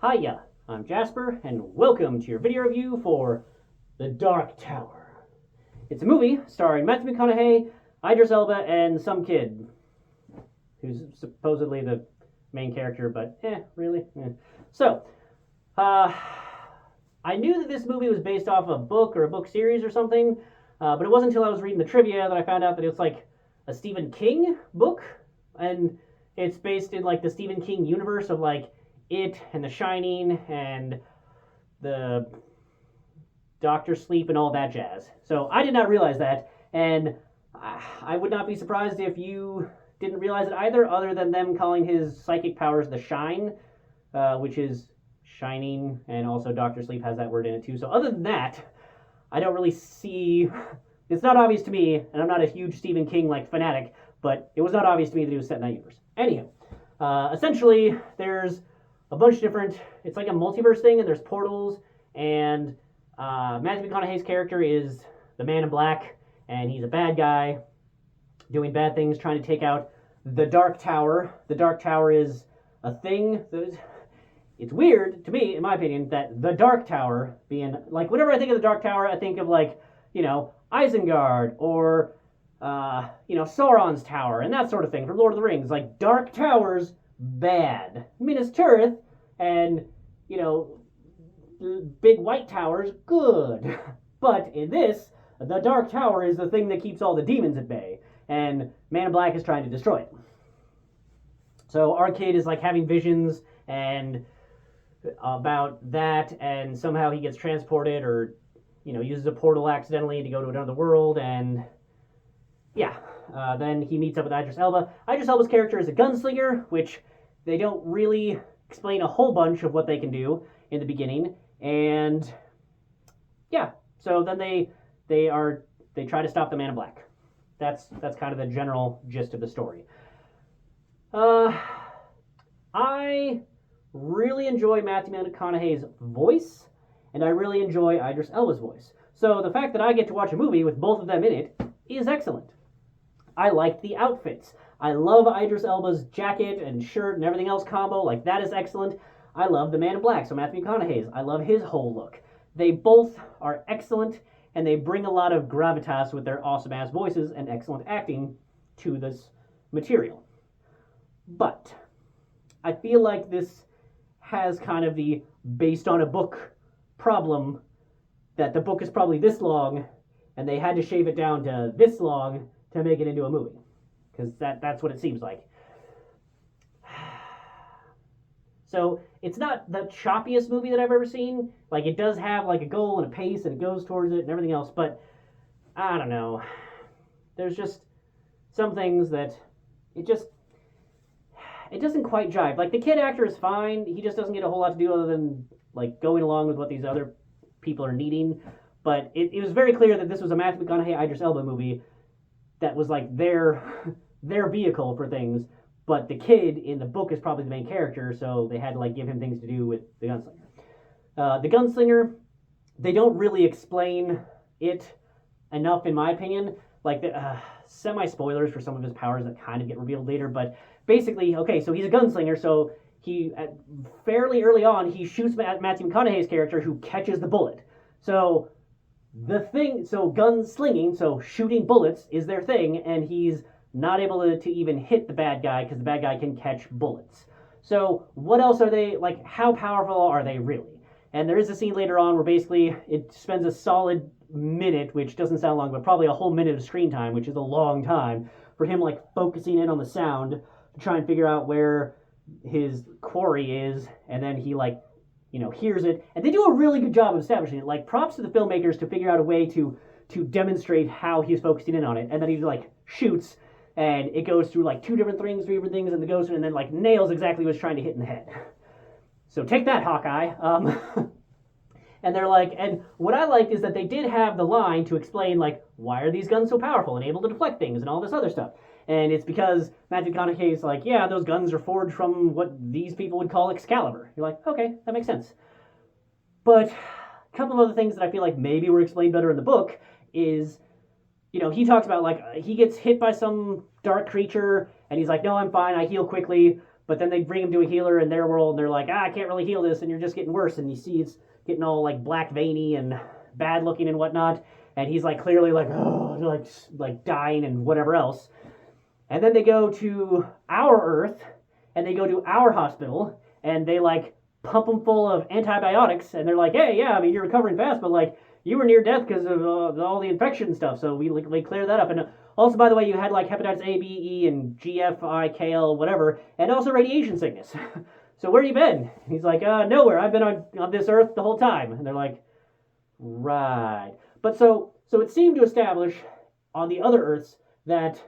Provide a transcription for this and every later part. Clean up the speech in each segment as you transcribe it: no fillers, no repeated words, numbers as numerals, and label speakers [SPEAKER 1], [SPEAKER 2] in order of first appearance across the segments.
[SPEAKER 1] Hiya, I'm Jasper, and welcome to your video review for The Dark Tower. It's a movie starring Matthew McConaughey, Idris Elba, and some kid who's supposedly the main character, but really? So, I knew that this movie was based off a book or a book series or something, but it wasn't until I was reading the trivia that I found out that it's like a Stephen King book, and it's based in like the Stephen King universe of like It and The Shining and the Doctor Sleep and all that jazz. So I did not realize that, and I would not be surprised if you didn't realize it either, other than them calling his psychic powers the Shine, which is shining, and also Doctor Sleep has that word in it too. So other than that, I don't really see. It's not obvious to me, and I'm not a huge Stephen King like fanatic, but it was not obvious to me that he was set in that universe. Anyhow, essentially, there's a bunch of different. It's like a multiverse thing, and there's portals, and Matthew McConaughey's character is the Man in Black, and he's a bad guy doing bad things, trying to take out the Dark Tower. The Dark Tower is a thing. It's weird to me, in my opinion, that the Dark Tower being like, whenever I think of the Dark Tower, I think of like, Isengard or Sauron's tower and that sort of thing from Lord of the Rings. Like, Dark Towers, bad. Minas Tirith and big white towers, good. But in this, the Dark Tower is the thing that keeps all the demons at bay, and Man in Black is trying to destroy it. So our kid is like having visions and about that, and somehow he gets transported or uses a portal accidentally to go to another world, and then he meets up with Idris Elba. Idris Elba's character is a gunslinger, which they don't really explain a whole bunch of what they can do in the beginning, and so then they try to stop the Man in Black. That's kind of the general gist of the story. I really enjoy Matthew McConaughey's voice, and I really enjoy Idris Elba's voice. So the fact that I get to watch a movie with both of them in it is excellent. I liked the outfits. I love Idris Elba's jacket and shirt and everything else combo. Like, that is excellent. I love the Man in Black, so Matthew McConaughey's. I love his whole look. They both are excellent, and they bring a lot of gravitas with their awesome-ass voices and excellent acting to this material. But I feel like this has kind of the based on a book problem, that the book is probably this long and they had to shave it down to this long to make it into a movie, because that's what it seems like. So it's not the choppiest movie that I've ever seen. Like, it does have like a goal and a pace, and it goes towards it and everything else, but I don't know, there's just some things that it doesn't quite jive. Like, the kid actor is fine. He just doesn't get a whole lot to do other than like going along with what these other people are needing. But it was very clear that this was a Matthew McConaughey, Idris Elba movie that was like their vehicle for things. But the kid in the book is probably the main character, so they had to like give him things to do with the gunslinger. The gunslinger, they don't really explain it enough, in my opinion. Like, the semi-spoilers for some of his powers that kind of get revealed later, but basically, okay, so he's a gunslinger, so he, fairly early on, he shoots Matthew McConaughey's character, who catches the bullet. So gunslinging, so shooting bullets is their thing, and he's not able to even hit the bad guy, because the bad guy can catch bullets. So what else are they, like, how powerful are they really? And there is a scene later on where basically it spends a solid minute, which doesn't sound long, but probably a whole minute of screen time, which is a long time, for him like focusing in on the sound to try and figure out where his quarry is, and then he hears it, and they do a really good job of establishing it. Like, props to the filmmakers to figure out a way to demonstrate how he's focusing in on it, and then he like shoots, and it goes through like three different things, and it goes through, and then like nails exactly what it's trying to hit in the head. So take that, Hawkeye. And they're like, and what I liked is that they did have the line to explain, like, why are these guns so powerful and able to deflect things and all this other stuff. And it's because Matthew McConaughey's like, yeah, those guns are forged from what these people would call Excalibur. You're like, okay, that makes sense. But a couple of other things that I feel like maybe were explained better in the book is, he talks about, like, he gets hit by some dark creature, and he's like, no, I'm fine, I heal quickly. But then they bring him to a healer in their world, and they're like, I can't really heal this, and you're just getting worse. And you see it's getting all like black veiny and bad looking and whatnot. And he's like clearly like, oh, like dying and whatever else. And then they go to our Earth, and they go to our hospital, and they like pump him full of antibiotics, and they're like, hey, yeah, I mean, you're recovering fast, but like, you were near death because of all the infection stuff, so we clear that up. And also, by the way, you had like hepatitis A, B, E, and G, F, I, K, L, whatever, and also radiation sickness. So where you been? He's like, nowhere. I've been on this Earth the whole time. And they're like, right. But so it seemed to establish on the other Earths that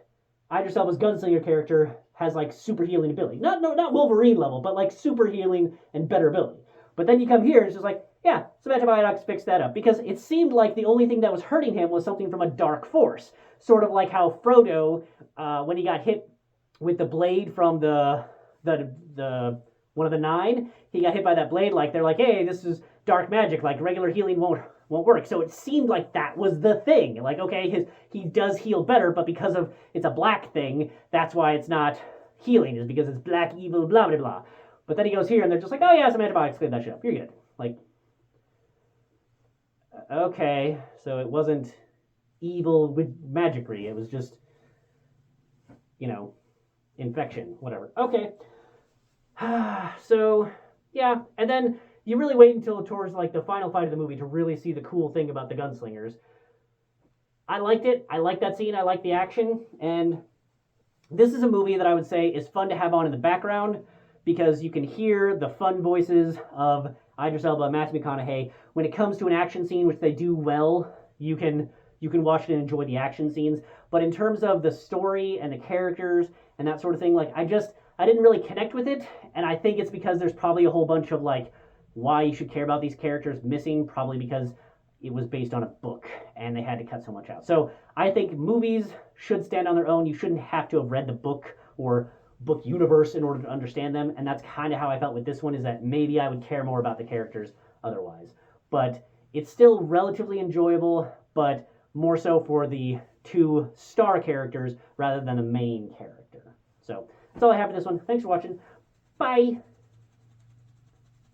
[SPEAKER 1] Idris Elba's gunslinger character has like super healing ability. Not Wolverine level, but like super healing and better ability. But then you come here and it's just like, yeah, some antibiotics fixed that up. Because it seemed like the only thing that was hurting him was something from a dark force. Sort of like how Frodo, when he got hit with the blade from the one of the nine, he got hit by that blade, like they're like, hey, this is dark magic, like regular healing won't work. So it seemed like that was the thing. Like, okay, he does heal better, but because of it's a black thing, that's why it's not healing, is because it's black evil, blah, blah, blah. But then he goes here, and they're just like, oh yeah, some antibiotics, cleared that shit up. You're good. Like, okay, so it wasn't evil with magicry. It was just, infection, whatever. Okay. So, yeah, and then you really wait until towards like the final fight of the movie to really see the cool thing about the gunslingers. I liked it. I liked that scene. I liked the action. And this is a movie that I would say is fun to have on in the background because you can hear the fun voices of Idris Elba and Matthew McConaughey. When it comes to an action scene, which they do well, you can watch it and enjoy the action scenes. But in terms of the story and the characters and that sort of thing, like I didn't really connect with it, and I think it's because there's probably a whole bunch of like why you should care about these characters missing, probably because it was based on a book and they had to cut so much out. So I think movies should stand on their own. You shouldn't have to have read the book or book universe in order to understand them, and that's kind of how I felt with this one, is that maybe I would care more about the characters otherwise. But it's still relatively enjoyable, but more so for the two star characters rather than the main character. So that's all I have for this one. Thanks for watching. Bye!